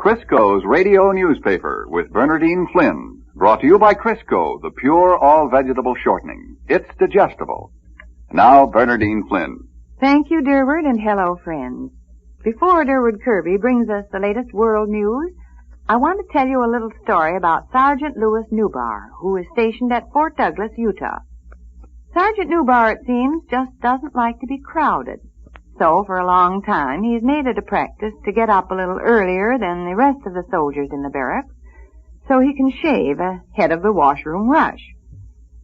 Crisco's radio newspaper with Bernardine Flynn. Brought to you by Crisco, the pure all-vegetable shortening. It's digestible. Now, Bernardine Flynn. Thank you, Durward, and hello, friends. Before Durward Kirby brings us the latest world news, I want to tell you a little story about Sergeant Louis Newbar, who is stationed at Fort Douglas, Utah. Sergeant Newbar, it seems, just doesn't like to be crowded. So, for a long time, he's made it a practice to get up a little earlier than the rest of the soldiers in the barracks, so he can shave ahead of the washroom rush.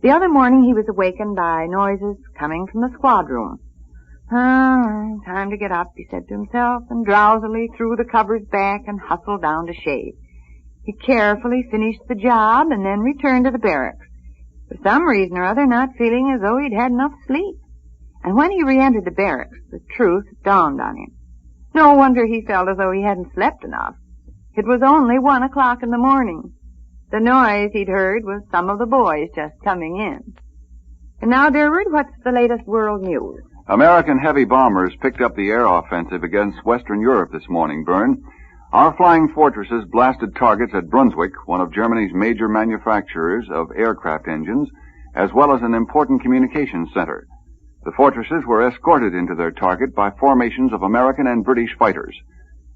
The other morning he was awakened by noises coming from the squad room. Time to get up, he said to himself, and drowsily threw the covers back and hustled down to shave. He carefully finished the job and then returned to the barracks, for some reason or other not feeling as though he'd had enough sleep. And when he re-entered the barracks, the truth dawned on him. No wonder he felt as though he hadn't slept enough. It was only 1 o'clock in the morning. The noise he'd heard was some of the boys just coming in. And now, Durward, what's the latest world news? American heavy bombers picked up the air offensive against Western Europe this morning, Bern. Our flying fortresses blasted targets at Brunswick, one of Germany's major manufacturers of aircraft engines, as well as an important communications center. The fortresses were escorted into their target by formations of American and British fighters.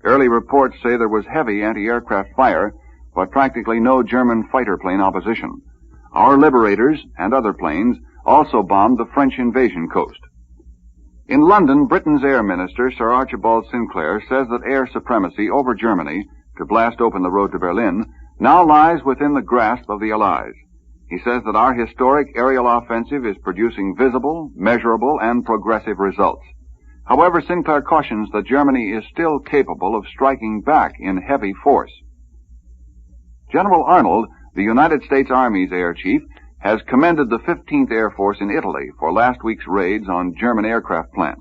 Early reports say there was heavy anti-aircraft fire, but practically no German fighter plane opposition. Our Liberators and other planes also bombed the French invasion coast. In London, Britain's Air Minister, Sir Archibald Sinclair, says that air supremacy over Germany, to blast open the road to Berlin, now lies within the grasp of the Allies. He says that our historic aerial offensive is producing visible, measurable, and progressive results. However, Sinclair cautions that Germany is still capable of striking back in heavy force. General Arnold, the United States Army's air chief, has commended the 15th Air Force in Italy for last week's raids on German aircraft plants.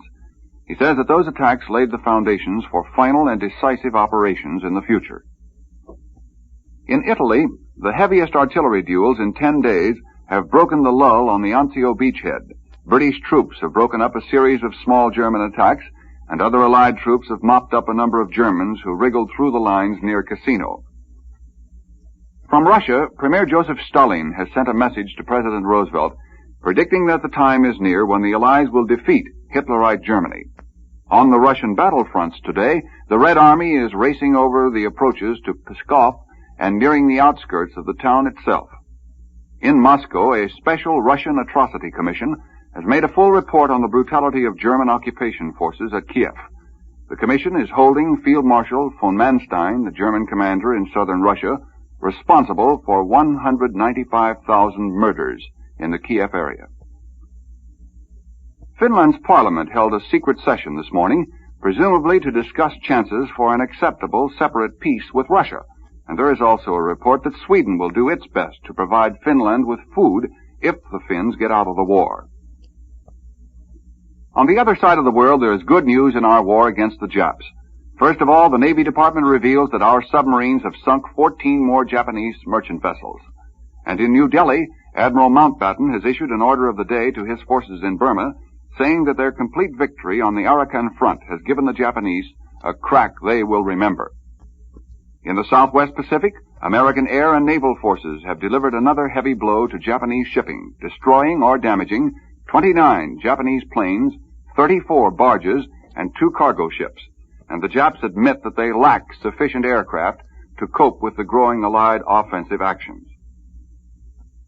He says that those attacks laid the foundations for final and decisive operations in the future. In Italy, the heaviest artillery duels in 10 days have broken the lull on the Anzio beachhead. British troops have broken up a series of small German attacks, and other Allied troops have mopped up a number of Germans who wriggled through the lines near Cassino. From Russia, Premier Joseph Stalin has sent a message to President Roosevelt predicting that the time is near when the Allies will defeat Hitlerite Germany. On the Russian battlefronts today, the Red Army is racing over the approaches to Pskov and nearing the outskirts of the town itself. In Moscow, a special Russian atrocity commission has made a full report on the brutality of German occupation forces at Kiev. The commission is holding Field Marshal von Manstein, the German commander in southern Russia, responsible for 195,000 murders in the Kiev area. Finland's parliament held a secret session this morning, presumably to discuss chances for an acceptable separate peace with Russia. And there is also a report that Sweden will do its best to provide Finland with food if the Finns get out of the war. On the other side of the world, there is good news in our war against the Japs. First of all, the Navy Department reveals that our submarines have sunk 14 more Japanese merchant vessels. And in New Delhi, Admiral Mountbatten has issued an order of the day to his forces in Burma, saying that their complete victory on the Arakan front has given the Japanese a crack they will remember. In the Southwest Pacific, American air and naval forces have delivered another heavy blow to Japanese shipping, destroying or damaging 29 Japanese planes, 34 barges, and 2 cargo ships. And the Japs admit that they lack sufficient aircraft to cope with the growing Allied offensive actions.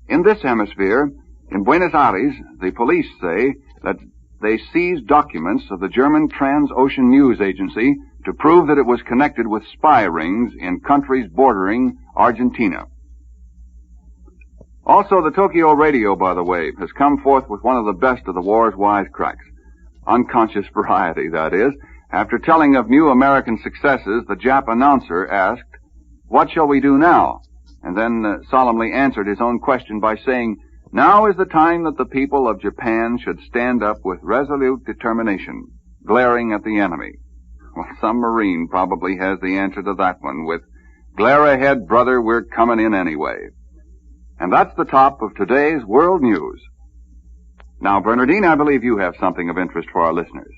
In this hemisphere, in Buenos Aires, the police say that they seized documents of the German Transocean News Agency to prove that it was connected with spy rings in countries bordering Argentina. Also, the Tokyo radio, by the way, has come forth with one of the best of the war's wisecracks. Unconscious variety, that is. After telling of new American successes, the Jap announcer asked, "What shall we do now?" And then solemnly answered his own question by saying, "Now is the time that the people of Japan should stand up with resolute determination, glaring at the enemy." Well, some Marine probably has the answer to that one with, "Glare ahead, brother, we're coming in anyway." And that's the top of today's World News. Now, Bernardine, I believe you have something of interest for our listeners.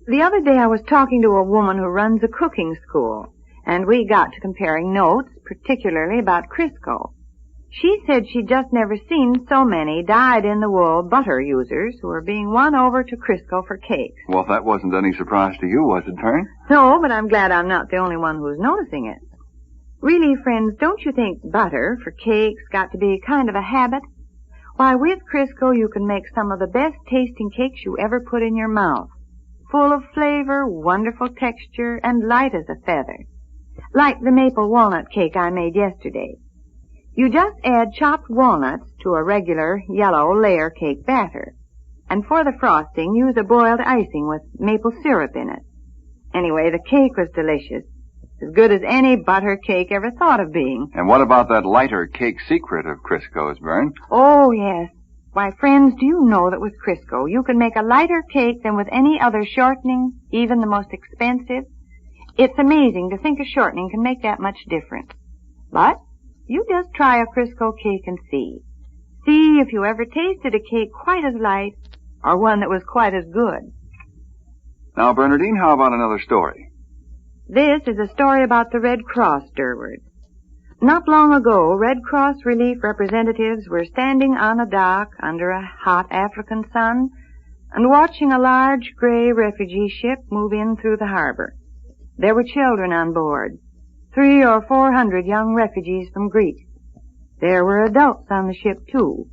The other day I was talking to a woman who runs a cooking school, and we got to comparing notes, particularly about Crisco. She said she'd just never seen so many dyed-in-the-wool butter users who were being won over to Crisco for cakes. Well, that wasn't any surprise to you, was it, Vern? No, but I'm glad I'm not the only one who's noticing it. Really, friends, don't you think butter for cakes got to be kind of a habit? Why, with Crisco, you can make some of the best-tasting cakes you ever put in your mouth. Full of flavor, wonderful texture, and light as a feather. Like the maple walnut cake I made yesterday. You just add chopped walnuts to a regular yellow layer cake batter. And for the frosting, use a boiled icing with maple syrup in it. Anyway, the cake was delicious. As good as any butter cake ever thought of being. And what about that lighter cake secret of Crisco's, Vern? Oh, yes. Why, friends, do you know that with Crisco, you can make a lighter cake than with any other shortening, even the most expensive? It's amazing to think a shortening can make that much difference. But you just try a Crisco cake and see. See if you ever tasted a cake quite as light or one that was quite as good. Now, Bernardine, how about another story? This is a story about the Red Cross, Durward. Not long ago, Red Cross relief representatives were standing on a dock under a hot African sun and watching a large gray refugee ship move in through the harbor. There were children on board, 300 or 400 young refugees from Greece. There were adults on the ship, too,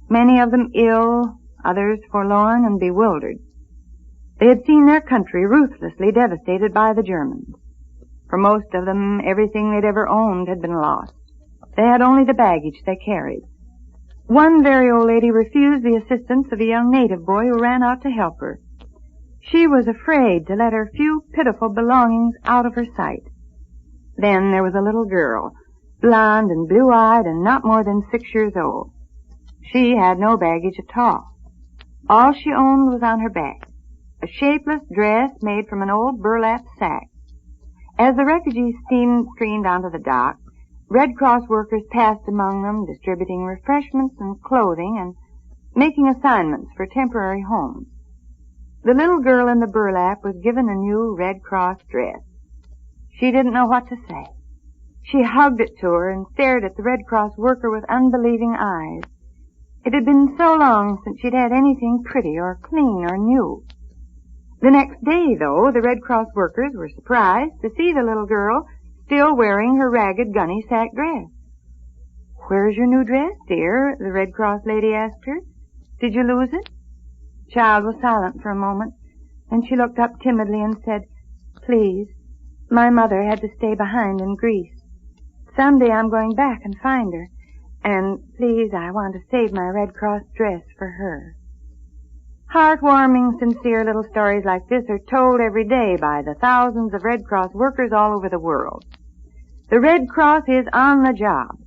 many of them ill, others forlorn and bewildered. They had seen their country ruthlessly devastated by the Germans. For most of them, everything they'd ever owned had been lost. They had only the baggage they carried. One very old lady refused the assistance of a young native boy who ran out to help her. She was afraid to let her few pitiful belongings out of her sight. Then there was a little girl, blonde and blue-eyed and not more than 6 years old. She had no baggage at all. All she owned was on her back, a shapeless dress made from an old burlap sack. As the refugees streamed onto the dock, Red Cross workers passed among them, distributing refreshments and clothing and making assignments for temporary homes. The little girl in the burlap was given a new Red Cross dress. She didn't know what to say. She hugged it to her and stared at the Red Cross worker with unbelieving eyes. It had been so long since she'd had anything pretty or clean or new. The next day, though, the Red Cross workers were surprised to see the little girl still wearing her ragged gunny sack dress. "Where's your new dress, dear?" the Red Cross lady asked her. "Did you lose it?" The child was silent for a moment. Then she looked up timidly and said, "Please, my mother had to stay behind in Greece. Someday I'm going back and find her. And please, I want to save my Red Cross dress for her." Heartwarming, sincere little stories like this are told every day by the thousands of Red Cross workers all over the world. The Red Cross is on the job,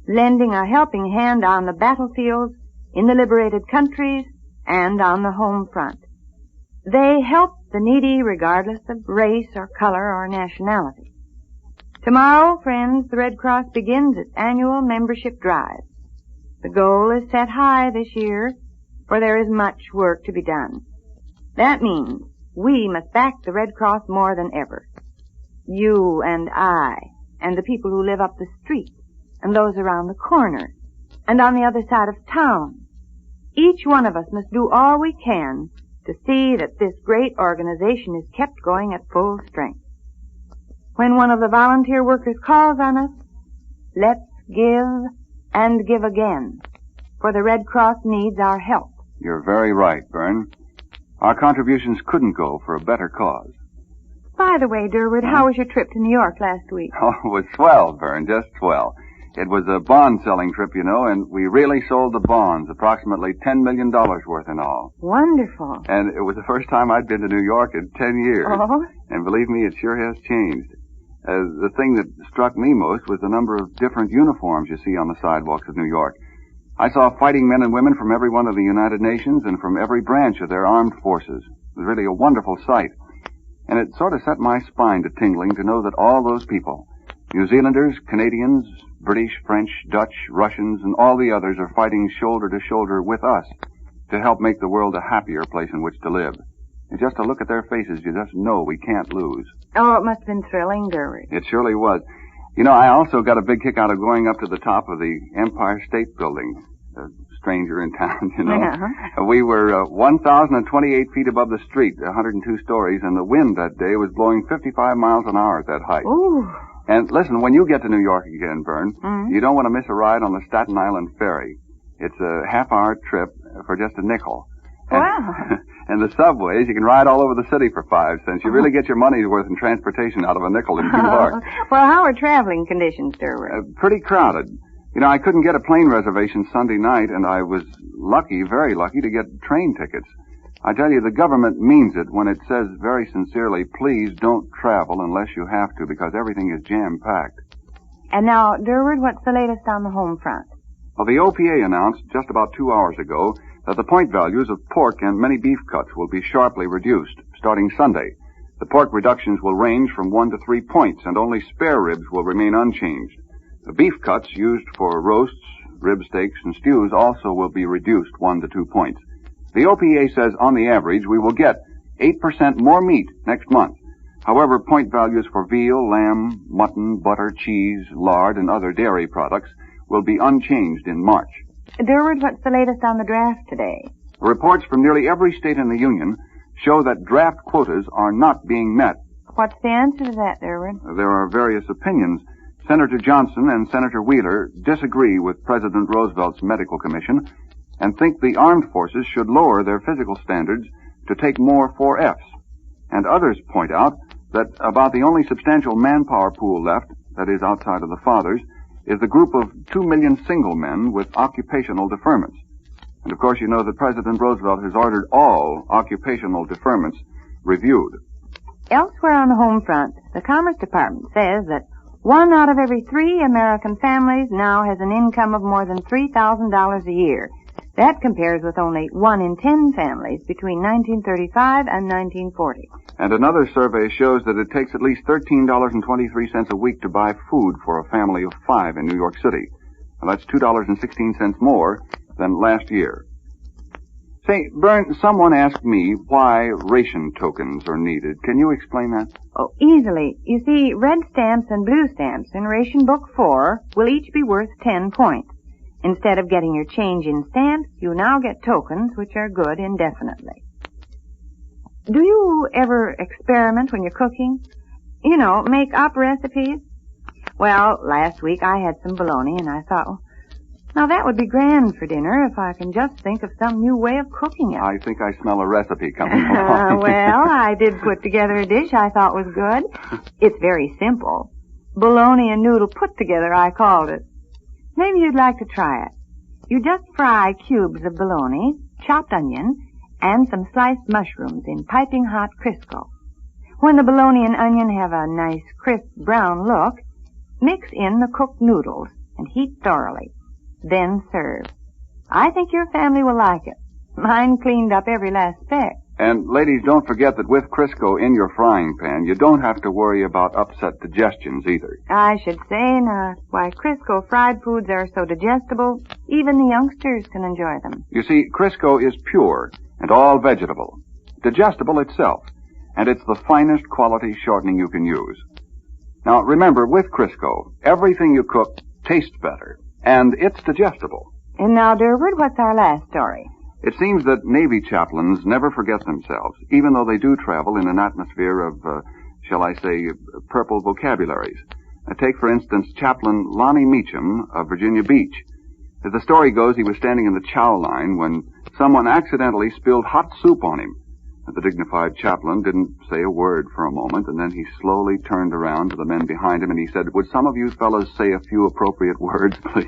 lending a helping hand on the battlefields, in the liberated countries, and on the home front. They help the needy regardless of race or color or nationality. Tomorrow, friends, the Red Cross begins its annual membership drive. The goal is set high this year, for there is much work to be done. That means we must back the Red Cross more than ever. You and I, and the people who live up the street, and those around the corner, and on the other side of town. Each one of us must do all we can to see that this great organization is kept going at full strength. When one of the volunteer workers calls on us, let's give and give again, for the Red Cross needs our help. You're very right, Vern. Our contributions couldn't go for a better cause. By the way, Durward, how was your trip to New York last week? Oh, it was swell, Vern, just swell. It was a bond-selling trip, you know, and we really sold the bonds, approximately $10 million worth in all. Wonderful. And it was the first time I'd been to New York in 10 years. Oh? And believe me, it sure has changed. The thing that struck me most was the number of different uniforms you see on the sidewalks of New York. I saw fighting men and women from every one of the United Nations and from every branch of their armed forces. It was really a wonderful sight. And it sort of set my spine to tingling to know that all those people, New Zealanders, Canadians, British, French, Dutch, Russians, and all the others are fighting shoulder to shoulder with us to help make the world a happier place in which to live. And just to look at their faces, you just know we can't lose. Oh, it must have been thrilling, Derwent. It surely was. You know, I also got a big kick out of going up to the top of the Empire State Building. A stranger in town, you know. Uh-huh. We were 1,028 feet above the street, 102 stories, and the wind that day was blowing 55 miles an hour at that height. Ooh. And listen, when you get to New York again, Vern, you don't want to miss a ride on the Staten Island Ferry. It's a half-hour trip for just a nickel. Wow. And the subways, you can ride all over the city for 5 cents. You really get your money's worth in transportation out of a nickel in New York. Well, how are traveling conditions, Derwent? Pretty crowded. You know, I couldn't get a plane reservation Sunday night, and I was lucky, very lucky, to get train tickets. I tell you, the government means it when it says very sincerely, please don't travel unless you have to, because everything is jam-packed. And now, Derwent, what's the latest on the home front? Well, the OPA announced just about 2 hours ago that the point values of pork and many beef cuts will be sharply reduced starting Sunday. The pork reductions will range from 1 to 3 points, and only spare ribs will remain unchanged. The beef cuts used for roasts, rib steaks, and stews also will be reduced 1 to 2 points. The OPA says on the average we will get 8% more meat next month. However, point values for veal, lamb, mutton, butter, cheese, lard, and other dairy products will be unchanged in March. Derwent, what's the latest on the draft today? Reports from nearly every state in the Union show that draft quotas are not being met. What's the answer to that, Derwent? There are various opinions. Senator Johnson and Senator Wheeler disagree with President Roosevelt's medical commission and think the armed forces should lower their physical standards to take more 4Fs. And others point out that about the only substantial manpower pool left, that is outside of the fathers, is the group of 2 million single men with occupational deferments. And of course you know that President Roosevelt has ordered all occupational deferments reviewed. Elsewhere on the home front, the Commerce Department says that 1 out of every 3 American families now has an income of more than $3,000 a year. That compares with only 1 in 10 families between 1935 and 1940. And another survey shows that it takes at least $13.23 a week to buy food for a family of 5 in New York City. And that's $2.16 more than last year. Say, Bern, someone asked me why ration tokens are needed. Can you explain that? Oh, easily. You see, red stamps and blue stamps in Ration Book 4 will each be worth 10 points. Instead of getting your change in stamps, you now get tokens which are good indefinitely. Do you ever experiment when you're cooking? You know, make up recipes? Well, last week I had some bologna and I thought, now that would be grand for dinner if I can just think of some new way of cooking it. I think I smell a recipe coming along. Well, I did put together a dish I thought was good. It's very simple. Bologna and noodle put together, I called it. Maybe you'd like to try it. You just fry cubes of bologna, chopped onion, and some sliced mushrooms in piping hot Crisco. When the bologna and onion have a nice crisp brown look, mix in the cooked noodles and heat thoroughly. Then serve. I think your family will like it. Mine cleaned up every last speck. And ladies, don't forget that with Crisco in your frying pan, you don't have to worry about upset digestions either. I should say not. Why, Crisco fried foods are so digestible, even the youngsters can enjoy them. You see, Crisco is pure and all vegetable, digestible itself, and it's the finest quality shortening you can use. Now, remember, with Crisco, everything you cook tastes better, and it's digestible. And now, Derwent, what's our last story? It seems that Navy chaplains never forget themselves, even though they do travel in an atmosphere of, shall I say, purple vocabularies. Take, for instance, Chaplain Lonnie Meacham of Virginia Beach. As the story goes, he was standing in the chow line when someone accidentally spilled hot soup on him. The dignified chaplain didn't say a word for a moment, and then he slowly turned around to the men behind him and he said, "Would some of you fellows say a few appropriate words, please?"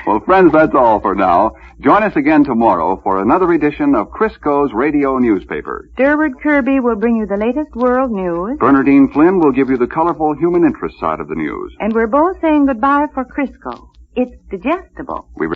Well, friends, that's all for now. Join us again tomorrow for another edition of Crisco's Radio Newspaper. Derwent Kirby will bring you the latest world news. Bernardine Flynn will give you the colorful human interest side of the news. And we're both saying goodbye for Crisco. It's digestible. We